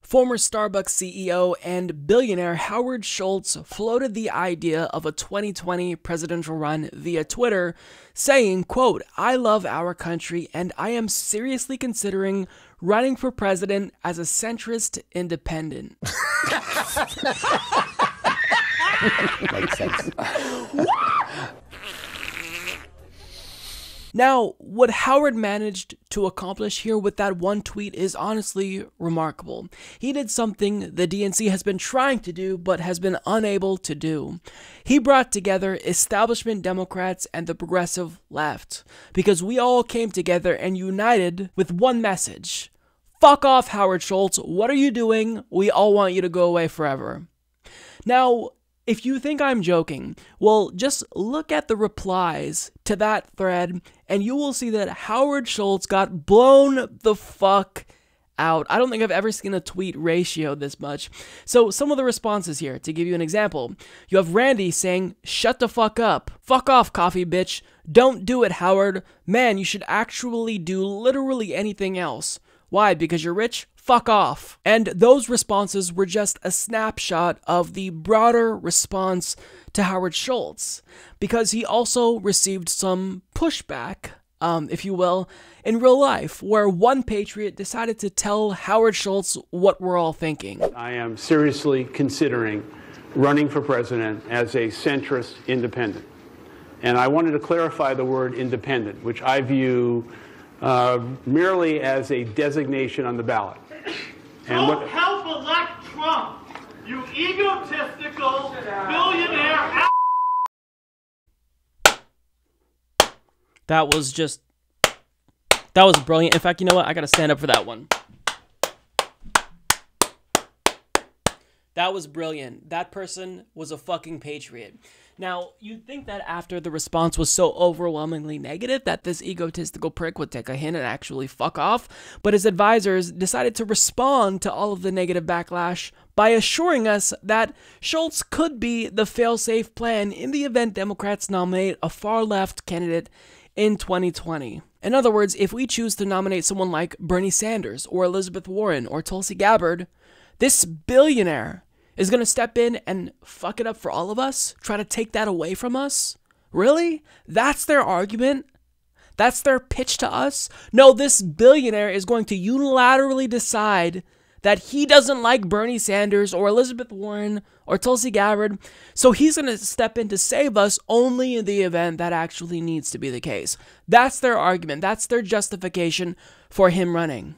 Former Starbucks CEO and billionaire Howard Schultz floated the idea of a 2020 presidential run via Twitter, saying, quote, "I love our country and I am seriously considering running for president as a centrist independent." Makes sense. Now, what Howard managed to accomplish here with that one tweet is honestly remarkable. He did something the DNC has been trying to do but has been unable to do. He brought together establishment Democrats and the progressive left, because we all came together and united with one message. Fuck off, Howard Schultz. What are you doing? We all want you to go away forever. Now, if you think I'm joking, well, just look at the replies to that thread and you will see that Howard Schultz got blown the fuck out. I don't think I've ever seen a tweet ratio this much. So some of the responses here, to give you an example. You have Randy saying, "Shut the fuck up. Fuck off, coffee bitch. Don't do it, Howard. Man, you should actually do literally anything else. Why? Because you're rich? Fuck off." And those responses were just a snapshot of the broader response to Howard Schultz, because he also received some pushback, if you will, in real life, where one patriot decided to tell Howard Schultz what we're all thinking. I am seriously considering running for president as a centrist independent. And I wanted to clarify the word independent, which I view merely as a designation on the ballot. Don't help elect Trump, you egotistical billionaire. That was brilliant. In fact, you know what? I gotta stand up for that one. That was brilliant. That person was a fucking patriot. Now, you'd think that after the response was so overwhelmingly negative that this egotistical prick would take a hint and actually fuck off, but his advisors decided to respond to all of the negative backlash by assuring us that Schultz could be the fail-safe plan in the event Democrats nominate a far-left candidate in 2020. In other words, if we choose to nominate someone like Bernie Sanders or Elizabeth Warren or Tulsi Gabbard, this billionaire is going to step in and fuck it up for all of us? Try to take that away from us? Really? That's their argument? That's their pitch to us? No, this billionaire is going to unilaterally decide that he doesn't like Bernie Sanders or Elizabeth Warren or Tulsi Gabbard, so he's going to step in to save us only in the event that actually needs to be the case. That's their argument. That's their justification for him running.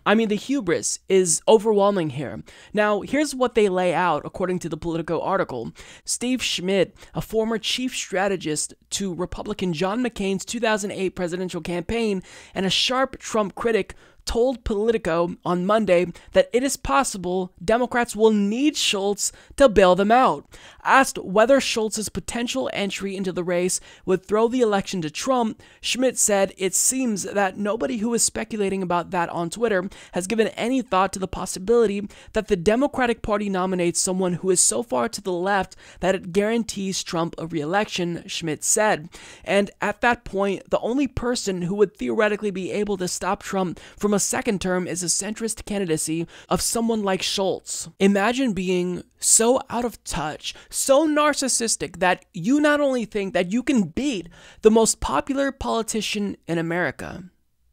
I mean, the hubris is overwhelming here. Now, here's what they lay out according to the Politico article. Steve Schmidt, a former chief strategist to Republican John McCain's 2008 presidential campaign and a sharp Trump critic, told Politico on Monday that it is possible Democrats will need Schultz to bail them out. Asked whether Schultz's potential entry into the race would throw the election to Trump, Schmidt said it seems that nobody who is speculating about that on Twitter has given any thought to the possibility that the Democratic Party nominates someone who is so far to the left that it guarantees Trump a re-election, Schmidt said. And at that point, the only person who would theoretically be able to stop Trump from a second term is a centrist candidacy of someone like Schultz. Imagine being so out of touch, so narcissistic that you not only think that you can beat the most popular politician in America,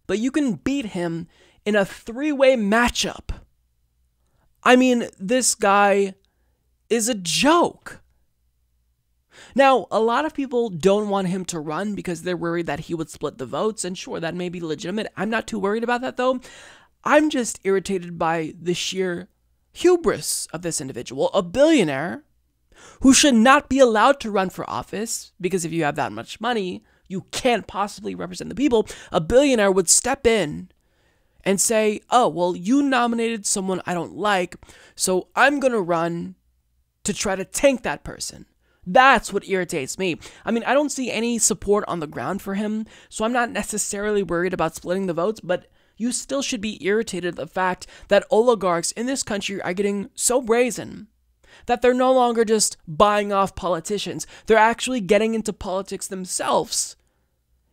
but you can beat him in a three-way matchup. I mean, this guy is a joke. Now, a lot of people don't want him to run because they're worried that he would split the votes, and sure, that may be legitimate. I'm not too worried about that, though. I'm just irritated by the sheer hubris of this individual, a billionaire who should not be allowed to run for office, because if you have that much money, you can't possibly represent the people. A billionaire would step in and say, oh, well, you nominated someone I don't like, so I'm going to run to try to tank that person. That's what irritates me. I mean, I don't see any support on the ground for him, so I'm not necessarily worried about splitting the votes, but you still should be irritated at the fact that oligarchs in this country are getting so brazen that they're no longer just buying off politicians. They're actually getting into politics themselves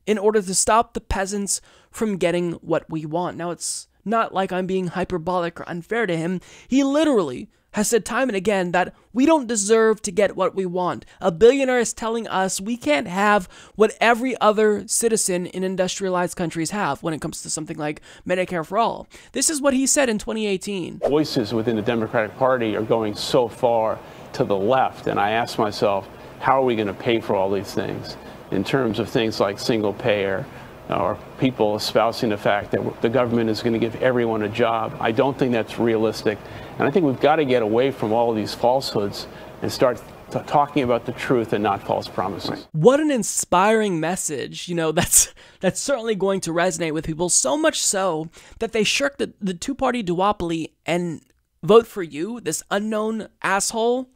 in order to stop the peasants from getting what we want. Now, it's not like I'm being hyperbolic or unfair to him. He literally has said time and again that we don't deserve to get what we want. A billionaire is telling us we can't have what every other citizen in industrialized countries have when it comes to something like Medicare for all. This is what he said in 2018. Voices within the Democratic Party are going so far to the left, and I ask myself, how are we going to pay for all these things in terms of things like single payer, or people espousing the fact that the government is going to give everyone a job? I don't think that's realistic. And I think we've got to get away from all of these falsehoods and start talking about the truth and not false promises. What an inspiring message. You know, that's certainly going to resonate with people, so much so that they shirk the two-party duopoly and vote for you, this unknown asshole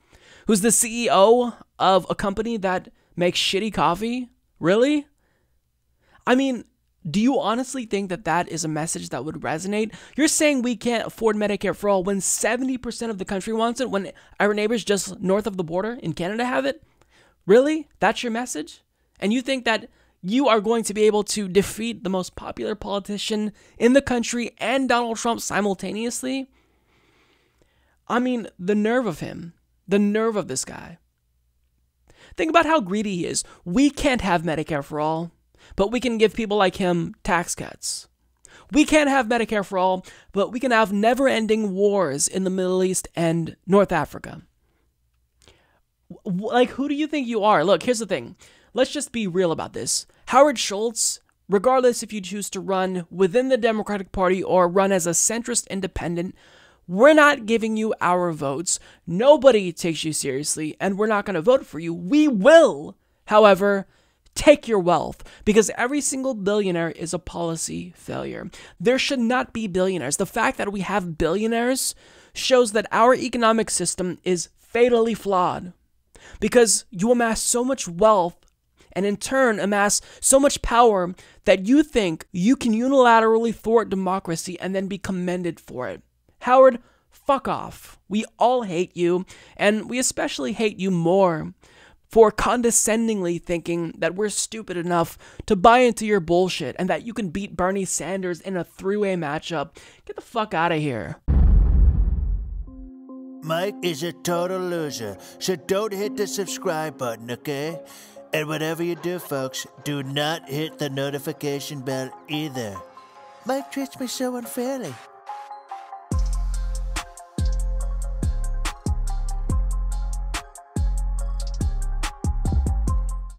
who's the CEO of a company that makes shitty coffee. Really? I mean, do you honestly think that that is a message that would resonate? You're saying we can't afford Medicare for all when 70% of the country wants it, when our neighbors just north of the border in Canada have it? Really? That's your message? And you think that you are going to be able to defeat the most popular politician in the country and Donald Trump simultaneously? I mean, the nerve of him. The nerve of this guy. Think about how greedy he is. We can't have Medicare for all, but we can give people like him tax cuts. We can't have Medicare for all, but we can have never-ending wars in the Middle East and North Africa. Like, who do you think you are? Look, here's the thing. Let's just be real about this. Howard Schultz, regardless if you choose to run within the Democratic Party or run as a centrist independent, we're not giving you our votes. Nobody takes you seriously, and we're not going to vote for you. We will, however, take your wealth, because every single billionaire is a policy failure. There should not be billionaires. The fact that we have billionaires shows that our economic system is fatally flawed, because you amass so much wealth and in turn amass so much power that you think you can unilaterally thwart democracy and then be commended for it. Howard, fuck off. We all hate you, and we especially hate you more for condescendingly thinking that we're stupid enough to buy into your bullshit and that you can beat Bernie Sanders in a three-way matchup. Get the fuck out of here. Mike is a total loser, so don't hit the subscribe button, okay? And whatever you do, folks, do not hit the notification bell either. Mike treats me so unfairly.